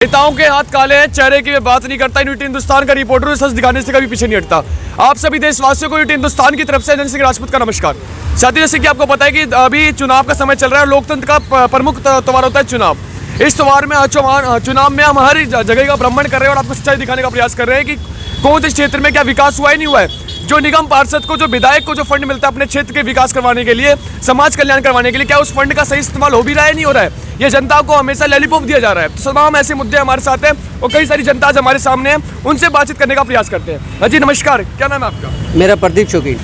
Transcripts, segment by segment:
नेताओं के हाथ काले हैं, चेहरे की बात नहीं करता। यूनिटी हिंदुस्तान का रिपोर्टर सच दिखाने से कभी पीछे नहीं हटता। आप सभी देशवासियों को यूनिटी हिंदुस्तान की तरफ से अजय सिंह राजपूत का नमस्कार। साथी, जैसे कि आपको पता है कि अभी चुनाव का समय चल रहा है। लोकतंत्र का प्रमुख त्योहार होता है चुनाव। इस त्योहार में चुनाव में हम हर जगह का भ्रमण कर रहे हैं और आपको सच्चाई दिखाने का प्रयास कर रहे हैं कि कौन से क्षेत्र में क्या विकास हुआ है नहीं हुआ है। जो निगम पार्षद को, जो विधायक को जो फंड मिलता है अपने क्षेत्र के विकास करवाने के लिए, समाज कल्याण करवाने के लिए, क्या उस फंड का सही इस्तेमाल हो भी रहा है नहीं हो रहा है। ये जनता को हमेशा लॉलीपॉप दिया जा रहा है। तो तमाम ऐसे मुद्दे हमारे साथ हैं और कई सारी जनता हमारे सामने है, उनसे बातचीत करने का प्रयास करते हैं। जी नमस्कार, क्या नाम है आपका? मेरा प्रदीप चौकी।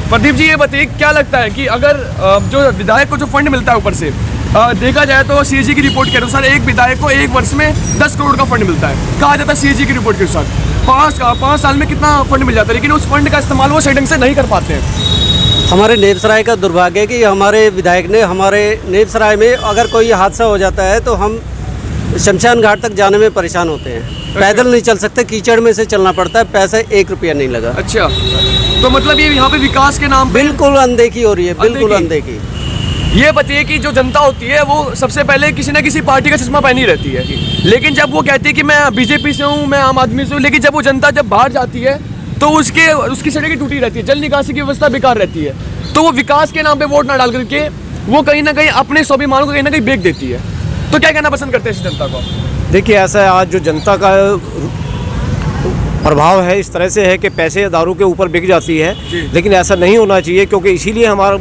प्रदीप जी, ये बताइए क्या लगता है कि अगर जो विधायक को जो फंड मिलता है ऊपर से देखा जाए तो सीएजी की रिपोर्ट के अनुसार एक विधायक को एक वर्ष में 10 करोड़ का फंड मिलता है। कहा जाता है सीएजी की रिपोर्ट के अनुसार 5 साल में कितना फंड मिल जाता है, लेकिन उस फंड का इस्तेमाल वो सही ढंग से नहीं कर पाते हैं। हमारे नेपसराय का दुर्भाग्य है कि हमारे विधायक ने हमारे नेपसराय में अगर कोई हादसा हो जाता है तो हम शमशान घाट तक जाने में परेशान होते हैं। पैदल नहीं चल सकते, कीचड़ में से चलना पड़ता है। पैसे 1 रुपया नहीं लगा। अच्छा, तो मतलब ये यहाँ पे विकास के नाम पे बिल्कुल अनदेखी हो रही है, बिल्कुल अनदेखी। ये बताइए कि जो जनता होती है वो सबसे पहले किसी न किसी पार्टी का चश्मा पहनी रहती है, लेकिन जब वो कहती है कि मैं बीजेपी से हूँ, मैं आम आदमी से हूँ, लेकिन जब वो जनता जब बाहर जाती है तो उसकी सड़कें टूटी रहती है, जल निकासी की व्यवस्था बेकार रहती है। तो वो विकास के नाम पे वोट ना डाल करके वो कहीं ना कहीं अपने स्वाभिमान को कहीं ना कहीं बेच देती है। तो क्या कहना पसंद करते हैं इस जनता को? देखिए, ऐसा है, आज जो जनता का प्रभाव है इस तरह से है कि पैसे या दारू के ऊपर बिक जाती है, लेकिन ऐसा नहीं होना चाहिए, क्योंकि इसीलिए हमारा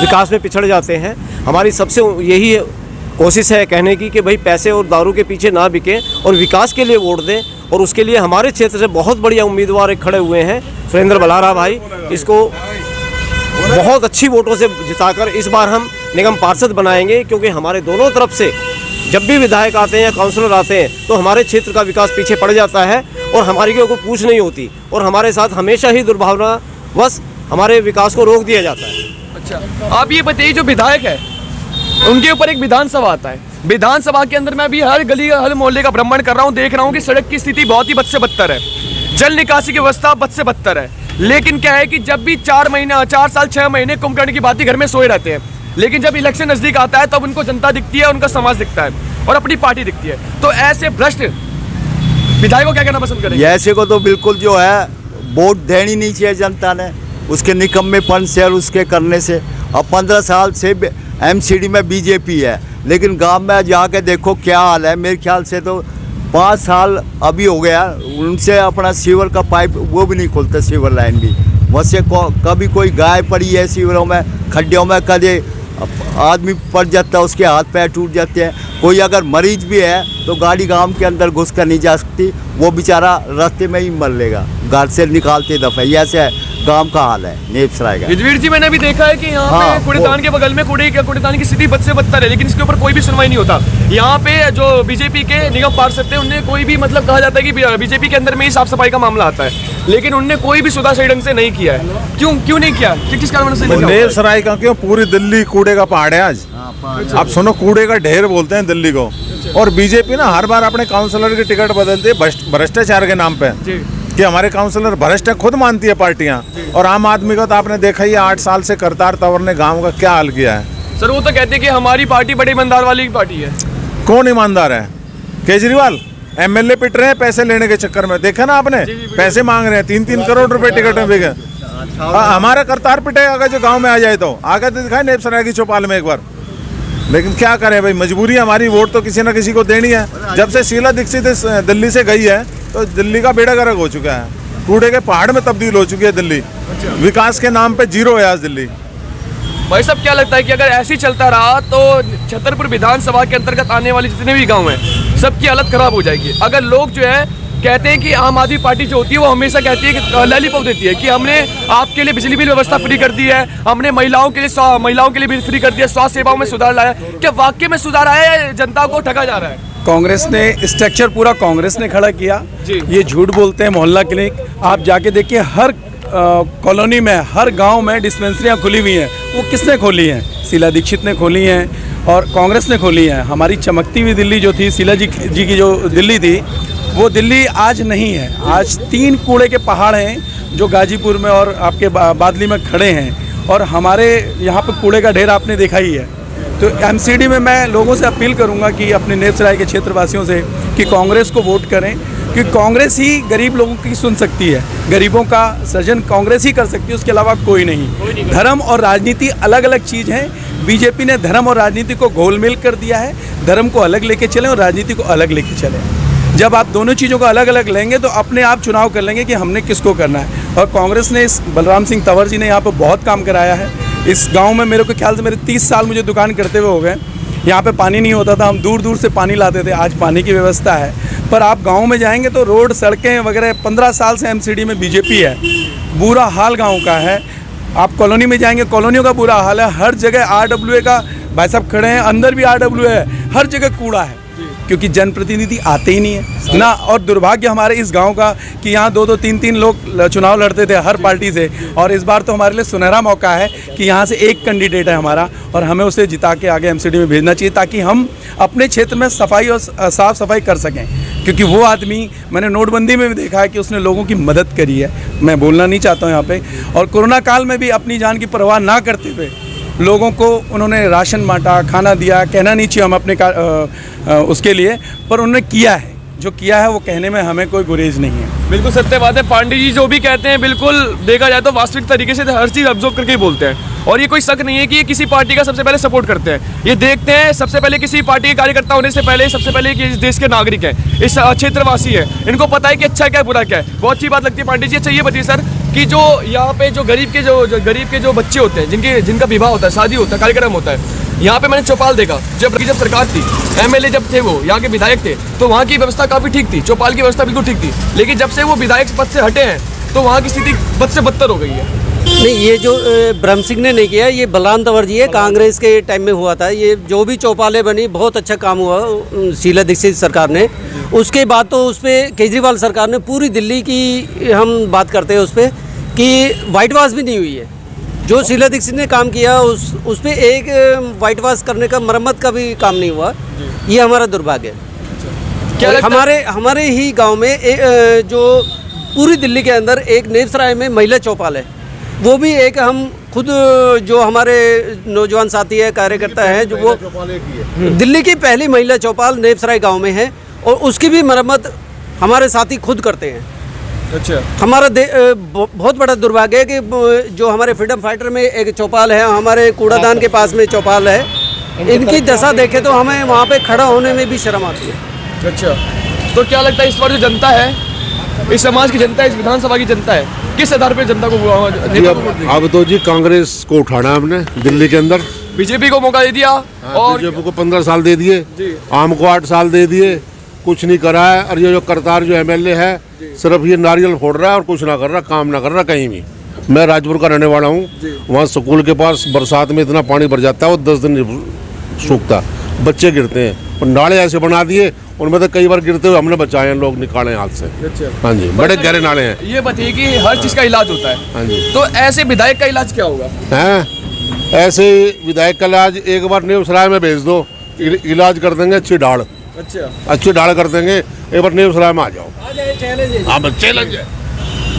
विकास में पिछड़ जाते हैं। हमारी सबसे यही कोशिश है कहने की कि भाई पैसे और दारू के पीछे ना बिकें और विकास के लिए वोट दें। और उसके लिए हमारे क्षेत्र से बहुत बढ़िया उम्मीदवार एक खड़े हुए हैं, सुरेंद्र बलारा भाई। इसको बहुत अच्छी वोटों से जिताकर इस बार हम निगम पार्षद बनाएंगे, क्योंकि हमारे दोनों तरफ से जब भी विधायक आते हैं या काउंसलर आते हैं तो हमारे क्षेत्र का विकास पीछे पड़ जाता है और हमारी कोई पूछ नहीं होती और हमारे साथ हमेशा ही दुर्भावनावश हमारे विकास को रोक दिया जाता है। अच्छा, आप ये बताइए, जो विधायक है उनके ऊपर एक विधानसभा आता है। विधानसभा के अंदर मैं अभी हर गली हर मोहल्ले का भ्रमण कर रहा हूँ, देख रहा हूँ कि सड़क की स्थिति बहुत ही बद से बदतर है, जल निकासी की व्यवस्था बद से बदतर है। लेकिन क्या है कि जब भी 4 साल 6 महीने कुंभकर्ण की बात घर में सोए रहते हैं, लेकिन जब इलेक्शन नजदीक आता है तब उनको जनता दिखती है, उनका समाज दिखता है और अपनी पार्टी दिखती है। तो ऐसे भ्रष्ट विधायक को क्या कहना पसंद करेंगे? ऐसे को तो बिल्कुल जो है वोट देनी नहीं चाहिए जनता ने, उसके निकम्मेपन से और उसके करने से। अब 15 साल से एमसीडी में बीजेपी है, लेकिन गांव में जाके देखो क्या हाल है। मेरे ख्याल से तो 5 साल अभी हो गया उनसे अपना सीवर का पाइप वो भी नहीं खोलते, सीवर लाइन भी। वैसे कभी कोई गाय पड़ी है सीवरों में, खड्डों में, कभी आदमी पड़ जाता है, उसके हाथ पैर टूट जाते हैं। कोई अगर मरीज भी है तो गाड़ी गांव के अंदर घुस कर नहीं जा सकती, वो बेचारा रास्ते में ही मर लेगा, घर से निकालते दफे। ऐसे गांव का हाल है नेपसराय का। युद्धवीर जी, मैंने भी देखा है कि यहाँ पे कूड़ेदान के बगल में कूड़ेदान की स्थिति बद से बदतर है, लेकिन इसके ऊपर कोई भी सुनवाई नहीं होता। यहाँ पे जो बीजेपी के निगम पार्षद थे उनने कोई भी मतलब कहा जाता है कि बीजेपी के अंदर में ही साफ सफाई का मामला आता है, लेकिन उनने कोई भी सुधार सही ढंग से नहीं किया है। क्यों नहीं किया? किस कारण से? नेपसराय का क्यों, पूरी दिल्ली कूड़े का पहाड़ है आज। आप सुनो, कूड़े का ढेर बोलते हैं दिल्ली को। और बीजेपी ना हर बार अपने काउंसलर की टिकट बदलती है भ्रष्टाचार के नाम पे, कि हमारे काउंसलर भ्रष्ट खुद मानती है पार्टियां। और आम आदमी का तो आपने देखा ही 8 साल से करतार तंवर ने गांव का क्या हाल किया है। सर, वो तो कहते हैं कि हमारी पार्टी बड़े ईमानदार वाली पार्टी है। कौन ईमानदार है? केजरीवाल एमएलए पिट रहे हैं पैसे लेने के चक्कर में, देखा ना आपने, पैसे मांग रहे हैं 3-3 करोड़ रुपए टिकट में बिके। हमारा करतार पिटेगा अगर जो गाँव में आ जाए तो आगे तो दिखाए नेपसराय की चौपाल में एक बार। लेकिन क्या करें भाई, मजबूरी है हमारी, वोट तो किसी न किसी को देनी है। जब से शीला दीक्षित दिल्ली से गई है तो दिल्ली का बेड़ा गर्क हो चुका है, कूड़े के पहाड़ में तब्दील हो चुकी है दिल्ली। विकास के नाम पे जीरो है आज दिल्ली। भाई साहब, क्या लगता है कि अगर ऐसे ही चलता रहा तो छतरपुर विधानसभा के अंतर्गत आने वाले जितने भी गाँव हैं सबकी हालत खराब हो जाएगी। अगर लोग जो है कहते हैं कि आम आदमी पार्टी जो होती है वो हमेशा कहती है कि लॉलीपॉप देती है कि हमने आपके लिए बिजली बिल व्यवस्था फ्री कर दी है, हमने महिलाओं के लिए बिल फ्री कर दिया, स्वास्थ्य सेवाओं में सुधार लाया। क्या वाकई में सुधार आया है? जनता को ठगा जा रहा है? कांग्रेस ने स्ट्रक्चर पूरा कांग्रेस ने खड़ा किया। ये झूठ बोलते हैं मोहल्ला क्लिनिक। आप जाके देखिए, हर कॉलोनी में, हर गांव में डिस्पेंसरियां खुली हुई हैं। वो किसने खोली हैं? शीला दीक्षित ने खोली हैं और कांग्रेस ने खोली हैं। हमारी चमकती हुई दिल्ली जो थी, शीला जी की जो दिल्ली थी, वो दिल्ली आज नहीं है। आज 3 कूड़े के पहाड़ हैं जो गाजीपुर में और आपके बादली में खड़े हैं, और हमारे यहाँ पे कूड़े का ढेर आपने देखा ही है। तो एमसीडी में मैं लोगों से अपील करूंगा कि अपने नेपसराय के क्षेत्रवासियों से कि कांग्रेस को वोट करें, कि कांग्रेस ही गरीब लोगों की सुन सकती है, गरीबों का सृजन कांग्रेस ही कर सकती है, उसके अलावा कोई नहीं। धर्म और राजनीति अलग अलग चीज़ हैं। बीजेपी ने धर्म और राजनीति को घोलमेल कर दिया है। धर्म को अलग लेके चलें और राजनीति को अलग लेके चलें। जब आप दोनों चीज़ों को अलग अलग लेंगे तो अपने आप चुनाव कर लेंगे कि हमने किसको करना है। और कांग्रेस ने इस बलराम सिंह तंवर जी ने यहाँ पर बहुत काम कराया है। इस गांव में मेरे को ख्याल से मेरे 30 साल मुझे दुकान करते हुए हो गए। यहाँ पे पानी नहीं होता था, हम दूर दूर से पानी लाते थे, आज पानी की व्यवस्था है। पर आप गांव में जाएंगे तो रोड, सड़कें वगैरह 15 साल से एमसीडी में बीजेपी है, बुरा हाल गाँव का है। आप कॉलोनी में जाएंगे, कॉलोनियों का बुरा हाल है। हर जगह RWA का भाई साहब खड़े हैं, अंदर भी RWA है, हर जगह कूड़ा है, क्योंकि जनप्रतिनिधि आते ही नहीं है ना। और दुर्भाग्य हमारे इस गांव का कि यहाँ 2-2, 3-3 लोग चुनाव लड़ते थे हर पार्टी से, और इस बार तो हमारे लिए सुनहरा मौका है कि यहाँ से एक कैंडिडेट है हमारा और हमें उसे जिता के आगे एमसीडी में भेजना चाहिए, ताकि हम अपने क्षेत्र में सफाई और साफ़ सफाई कर सकें। क्योंकि वो आदमी, मैंने नोटबंदी में भी देखा है कि उसने लोगों की मदद करी है। मैं बोलना नहीं चाहता हूँ यहाँ पे। और कोरोना काल में भी अपनी जान की परवाह ना करते हुए लोगों को उन्होंने राशन बांटा, खाना दिया। कहना नहीं चाहिए हम अपने उसके लिए, पर उन्होंने किया है। जो किया है वो कहने में हमें कोई गुरेज नहीं है। बिल्कुल सत्य बात है। पांडे जी जो भी कहते हैं बिल्कुल देखा जाए तो वास्तविक तरीके से हर चीज़ ऑब्जर्व करके ही बोलते हैं। और ये कोई शक नहीं है कि ये किसी पार्टी का सबसे पहले सपोर्ट करते हैं। ये देखते हैं सबसे पहले किसी पार्टी के कार्यकर्ता होने से पहले सबसे पहले कि इस देश के नागरिक हैं, इस क्षेत्रवासी है, इनको पता है कि अच्छा क्या है बुरा क्या है। बहुत अच्छी बात लगती है पांडे जी। अच्छा ये बताइए सर कि जो यहाँ पे जो गरीब के जो बच्चे होते हैं, जिनका विवाह होता है, शादी होता है, कार्यक्रम होता है, यहाँ पे मैंने चौपाल देखा। जब सरकार थी, MLA जब थे, वो यहाँ के विधायक थे, तो वहाँ की व्यवस्था काफ़ी ठीक थी, चौपाल की व्यवस्था बिल्कुल ठीक थी। लेकिन जब से वो विधायक पद से हटे हैं तो वहाँ की स्थिति बद से बदतर हो गई है। नहीं, ये जो ब्रह्म सिंह ने नहीं किया, ये बलराम तंवर जी है, कांग्रेस के टाइम में हुआ था। ये जो भी चौपालें बनी, बहुत अच्छा काम हुआ शीला दीक्षित सरकार ने। उसके बाद तो उस पर केजरीवाल सरकार ने पूरी दिल्ली की हम बात करते हैं उस पर कि वाइट वॉश भी नहीं हुई है। जो शीला दीक्षित ने काम किया उस पर एक वाइट वॉश करने का, मरम्मत का भी काम नहीं हुआ। ये हमारा दुर्भाग्य है। क्या हमारे ही गांव में जो पूरी दिल्ली के अंदर एक नेपसराय में महिला चौपाल है, वो भी एक हम खुद जो हमारे नौजवान साथी है, कार्यकर्ता है, जो वो दिल्ली की पहली महिला चौपाल नेपसराय गाँव में है, और उसकी भी मरम्मत हमारे साथी खुद करते हैं। अच्छा, हमारा बहुत बड़ा दुर्भाग्य है कि जो हमारे फ्रीडम फाइटर में एक चौपाल है, हमारे कूड़ादान के पास में चौपाल है, इनकी दशा देखे तो हमें वहाँ पे खड़ा होने में भी शर्म आती है। अच्छा, तो क्या लगता है इस बार जो जनता है, इस समाज की जनता है, इस विधानसभा की जनता है, किस आधार पर जनता को अब तो जी कांग्रेस को उठाना हमने दिल्ली के अंदर। बीजेपी को मौका दे दिया और बीजेपी को 15 साल दे दिए, आम को 8 साल दे दिए, कुछ नहीं करा है। और ये जो करतार जो MLA है, सिर्फ ये नारियल फोड़ रहा है और कुछ ना कर रहा, काम ना कर रहा कहीं भी। मैं राजपुर का रहने वाला हूँ। वहाँ स्कूल के पास बरसात में इतना पानी भर जाता है, वो 10 दिन नहीं सूखता, बच्चे गिरते हैं। और नाले ऐसे बना दिए, उनमें तो कई बार गिरते हुए हमने बचाए हैं, लोग निकाले हाथ से। हाँ जी, बड़े गहरे नाले हैं। ये बताइए कि हर चीज़ का इलाज होता है। हाँ जी, तो ऐसे विधायक का इलाज क्या होगा? हैं ऐसे विधायक का इलाज एक बार नेपसराय में भेज दो, इलाज कर देंगे। अच्छी ढाल, अच्छा, अच्छी ढाल कर देंगे। एक बार नेपसराय में आ जाओ। हाँ, चैलेंज है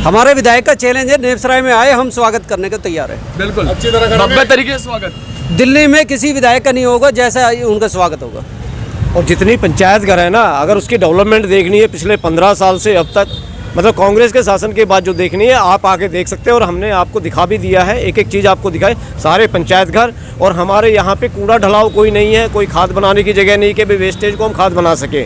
हमारे विधायक का, चैलेंज है। नेपसराय में आए, हम स्वागत करने को तैयार है। बिल्कुल अच्छी तरह भव्य तरीके से स्वागत। दिल्ली में किसी विधायक का नहीं होगा जैसा उनका स्वागत होगा। और जितनी पंचायत घर है ना, अगर उसकी डेवलपमेंट देखनी है पिछले 15 साल से अब तक, मतलब कांग्रेस के शासन के बाद जो देखनी है, आप आके देख सकते हैं। और हमने आपको दिखा भी दिया है, एक एक चीज़ आपको दिखाए, सारे पंचायत घर। और हमारे यहाँ पे कूड़ा ढलाव कोई नहीं है, कोई खाद बनाने की जगह नहीं कि भाई वेस्टेज को हम खाद बना सकें।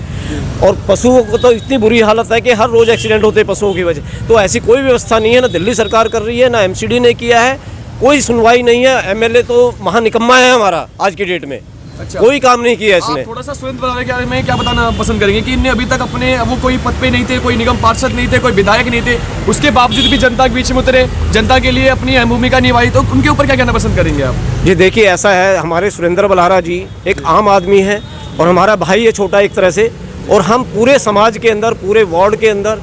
और पशुओं को तो इतनी बुरी हालत है कि हर रोज़ एक्सीडेंट होते हैं पशुओं की वजह। तो ऐसी कोई व्यवस्था नहीं है, ना दिल्ली सरकार कर रही है, ना MCD ने किया है, कोई सुनवाई नहीं है। MLA तो महानिकम्मा है हमारा आज की डेट में। अच्छा, कोई काम नहीं किया इसने। आप थोड़ा सा स्वयं बनाने के बारे में क्या बताना पसंद करेंगे कि इनने अभी तक अपने, वो कोई पद पे नहीं थे, कोई निगम पार्षद नहीं थे, कोई विधायक नहीं थे, उसके बावजूद भी जनता के बीच में उतरे, जनता के लिए अपनी अहम भूमिका निभाई, तो उनके ऊपर क्या कहना पसंद करेंगे आप? जी देखिए, ऐसा है, हमारे सुरेंद्र बलहारा जी एक आम आदमी है और हमारा भाई है छोटा एक तरह से। और हम पूरे समाज के अंदर, पूरे वार्ड के अंदर,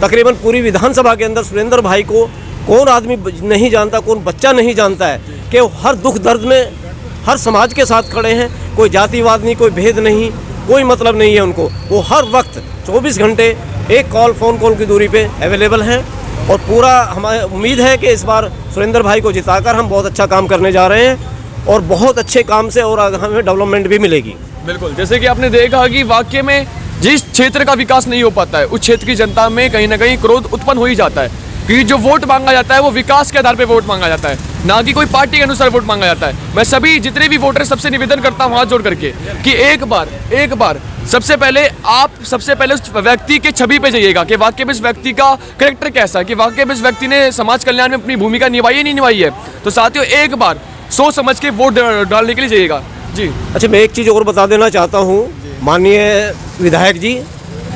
तकरीबन पूरी विधानसभा के अंदर सुरेंद्र भाई को कौन आदमी नहीं जानता, कौन बच्चा नहीं जानता है कि वो हर दुख दर्द में हर समाज के साथ खड़े हैं। कोई जातिवाद नहीं, कोई भेद नहीं, कोई मतलब नहीं है उनको। वो हर वक्त 24 घंटे एक फ़ोन कॉल की दूरी पे अवेलेबल हैं। और पूरा हमारी उम्मीद है कि इस बार सुरेंद्र भाई को जिताकर हम बहुत अच्छा काम करने जा रहे हैं। और बहुत अच्छे काम से और हमें डेवलपमेंट भी मिलेगी। बिल्कुल, जैसे कि आपने देखा कि वाकई में जिस क्षेत्र का विकास नहीं हो पाता है उस क्षेत्र की जनता में कहीं ना कहीं क्रोध उत्पन्न हो ही जाता है, क्योंकि जो वोट मांगा जाता है वो विकास के आधार पर वोट मांगा जाता है, ना कि कोई पार्टी के अनुसार वोट मांगा जाता है। मैं सभी जितने भी वोटर सबसे निवेदन करता हूँ हाथ जोड़ करके कि एक बार सबसे पहले उस व्यक्ति के छवि पे जाइएगा कि वाकई में इस व्यक्ति का कैरेक्टर कैसा है, कि वाकई में इस व्यक्ति ने समाज कल्याण में अपनी भूमिका निभाई है नहीं निभाई है। तो साथियों, एक बार सोच समझ के वोट डालने के लिए जाइएगा। जी अच्छा, मैं एक चीज़ और बता देना चाहता हूँ माननीय विधायक जी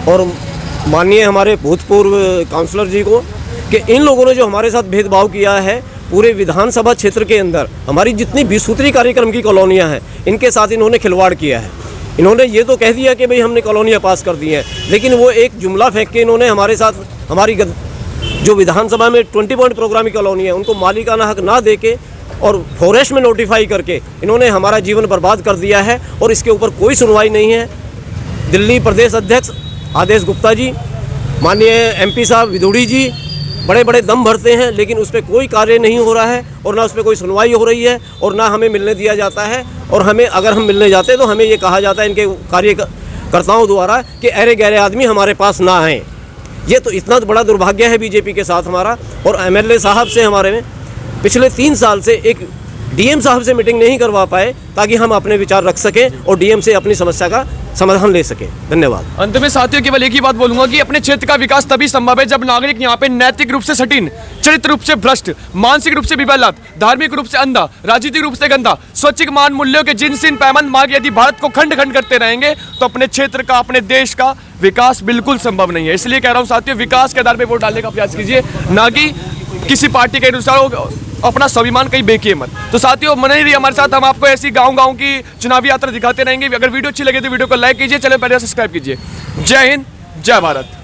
और माननीय हमारे भूतपूर्व काउंसलर जी को, कि इन लोगों ने जो हमारे साथ भेदभाव किया है पूरे विधानसभा क्षेत्र के अंदर, हमारी जितनी 20 सूत्री कार्यक्रम की कॉलोनियाँ हैं इनके साथ इन्होंने खिलवाड़ किया है। इन्होंने ये तो कह दिया कि भाई हमने कॉलोनियाँ पास कर दी हैं, लेकिन वो एक जुमला फेंक के इन्होंने हमारे साथ हमारी जो विधानसभा में 20 पॉइंट प्रोग्राम की कॉलोनी है उनको मालिकाना हक ना दे के और फॉरेस्ट में नोटिफाई करके इन्होंने हमारा जीवन बर्बाद कर दिया है और इसके ऊपर कोई सुनवाई नहीं है। दिल्ली प्रदेश अध्यक्ष आदेश गुप्ता जी, माननीय MP साहब विधुड़ी जी बड़े बड़े दम भरते हैं, लेकिन उस पर कोई कार्य नहीं हो रहा है और ना उस पर कोई सुनवाई हो रही है और ना हमें मिलने दिया जाता है। और हमें अगर हम मिलने जाते हैं तो हमें ये कहा जाता है इनके कार्यकर्ताओं द्वारा कि अरे गहरे आदमी हमारे पास ना आएँ। ये तो इतना बड़ा दुर्भाग्य है बीजेपी के साथ हमारा। और MLA साहब से हमारे में पिछले 3 साल से एक DM साहब से मीटिंग नहीं करवा पाए ताकि हम अपने विचार रख सकें और DM से अपनी समस्या का समाधान ले सकें। धन्यवाद। अंत में साथियों केवल एक ही बात बोलूंगा कि अपने क्षेत्र का विकास तभी संभव है जब नागरिक यहाँ पे नैतिक रूप से सटीन, चरित्र रूप से भ्रष्ट, मानसिक रूप से विबलत, धार्मिक रूप से अंधा, राजनीतिक रूप से गंदा, स्वैच्छिक मान मूल्यों के जिन सिन पैमंद मार्ग यदि भारत को खंड खंड करते रहेंगे तो अपने क्षेत्र का, अपने देश का विकास बिल्कुल संभव नहीं है। इसलिए कह रहा हूँ साथियों, विकास के आधार पर वोट डालने का प्रयास कीजिए, ना कि किसी पार्टी के अनुसार अपना स्वाभिमान कहीं बेकिए मत। तो साथियों, बने रहिए हमारे साथ, हम आपको ऐसी गांव की चुनावी यात्रा दिखाते रहेंगे। अगर वीडियो अच्छी लगे तो वीडियो को लाइक कीजिए, चैनल पर सब्सक्राइब कीजिए। जय हिंद, जय भारत।